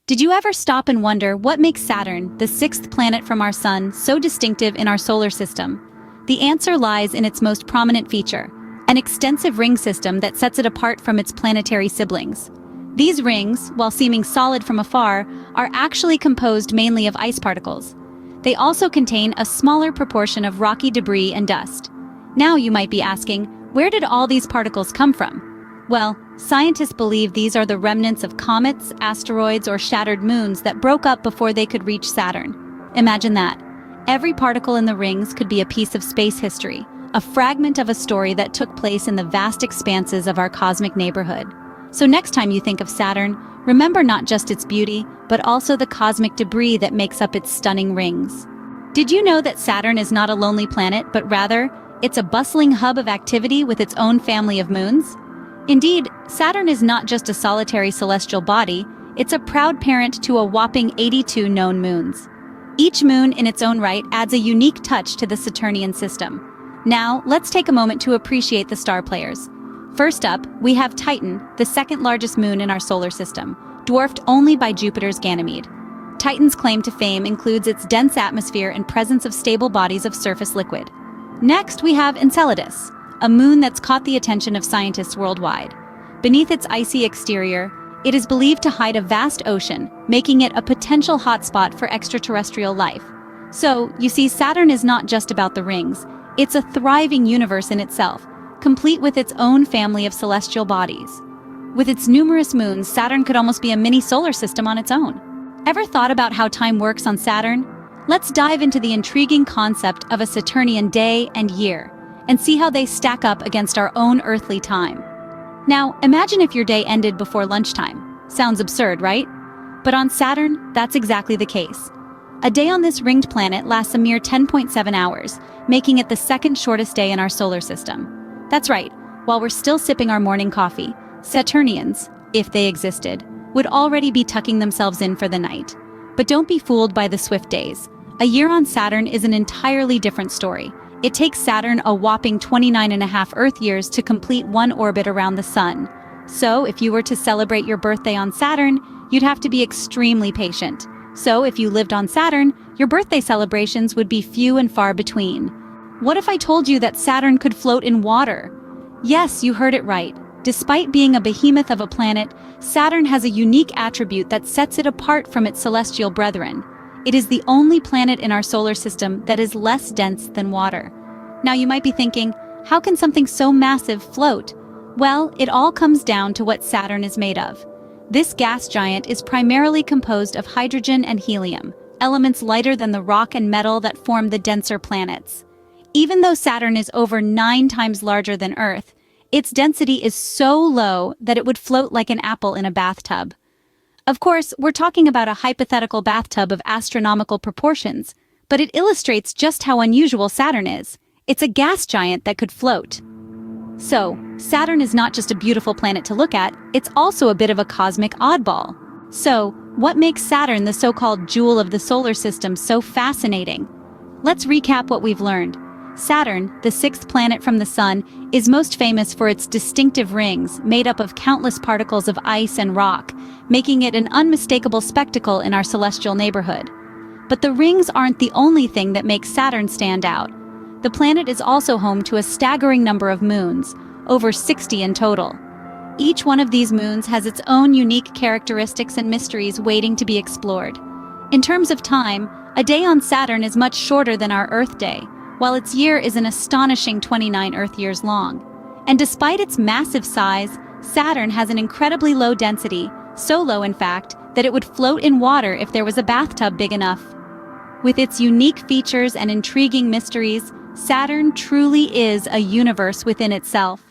Did you ever stop and wonder what makes Saturn, the sixth planet from our Sun, so distinctive in our solar system? The answer lies in its most prominent feature, an extensive ring system that sets it apart from its planetary siblings. These rings, while seeming solid from afar, are actually composed mainly of ice particles. They also contain a smaller proportion of rocky debris and dust. Now you might be asking, where did all these particles come from? Well, scientists believe these are the remnants of comets, asteroids, or shattered moons that broke up before they could reach Saturn. Imagine that. Every particle in the rings could be a piece of space history, a fragment of a story that took place in the vast expanses of our cosmic neighborhood. So next time you think of Saturn, remember not just its beauty, but also the cosmic debris that makes up its stunning rings. Did you know that Saturn is not a lonely planet, but rather, it's a bustling hub of activity with its own family of moons? Indeed, Saturn is not just a solitary celestial body, it's a proud parent to a whopping 82 known moons. Each moon in its own right adds a unique touch to the Saturnian system. Now, let's take a moment to appreciate the star players. First up, we have Titan, the second largest moon in our solar system, dwarfed only by Jupiter's Ganymede. Titan's claim to fame includes its dense atmosphere and presence of stable bodies of surface liquid. Next, we have Enceladus, a moon that's caught the attention of scientists worldwide. Beneath its icy exterior, it is believed to hide a vast ocean, making it a potential hotspot for extraterrestrial life. So, you see, Saturn is not just about the rings, it's a thriving universe in itself, complete with its own family of celestial bodies. With its numerous moons, Saturn could almost be a mini solar system on its own. Ever thought about how time works on Saturn? Let's dive into the intriguing concept of a Saturnian day and year, and see how they stack up against our own earthly time. Now, imagine if your day ended before lunchtime. Sounds absurd, right? But on Saturn, that's exactly the case. A day on this ringed planet lasts a mere 10.7 hours, making it the second shortest day in our solar system. That's right, while we're still sipping our morning coffee, Saturnians, if they existed, would already be tucking themselves in for the night. But don't be fooled by the swift days. A year on Saturn is an entirely different story. It takes Saturn a whopping 29.5 Earth years to complete one orbit around the Sun. So, if you were to celebrate your birthday on Saturn, you'd have to be extremely patient. So, if you lived on Saturn, your birthday celebrations would be few and far between. What if I told you that Saturn could float in water? Yes, you heard it right. Despite being a behemoth of a planet, Saturn has a unique attribute that sets it apart from its celestial brethren. It is the only planet in our solar system that is less dense than water. Now you might be thinking, how can something so massive float? Well, it all comes down to what Saturn is made of. This gas giant is primarily composed of hydrogen and helium, elements lighter than the rock and metal that form the denser planets. Even though Saturn is over 9 times larger than Earth, its density is so low that it would float like an apple in a bathtub. Of course, we're talking about a hypothetical bathtub of astronomical proportions, but it illustrates just how unusual Saturn is. It's a gas giant that could float. So, Saturn is not just a beautiful planet to look at, it's also a bit of a cosmic oddball. So, what makes Saturn, the so-called jewel of the solar system, so fascinating? Let's recap what we've learned. Saturn, the sixth planet from the Sun, is most famous for its distinctive rings, made up of countless particles of ice and rock, making it an unmistakable spectacle in our celestial neighborhood. But the rings aren't the only thing that makes Saturn stand out. The planet is also home to a staggering number of moons, over 60 in total. Each one of these moons has its own unique characteristics and mysteries waiting to be explored. In terms of time, a day on Saturn is much shorter than our Earth day, while its year is an astonishing 29 Earth years long. And despite its massive size, Saturn has an incredibly low density, so low in fact, that it would float in water if there was a bathtub big enough. With its unique features and intriguing mysteries, Saturn truly is a universe within itself.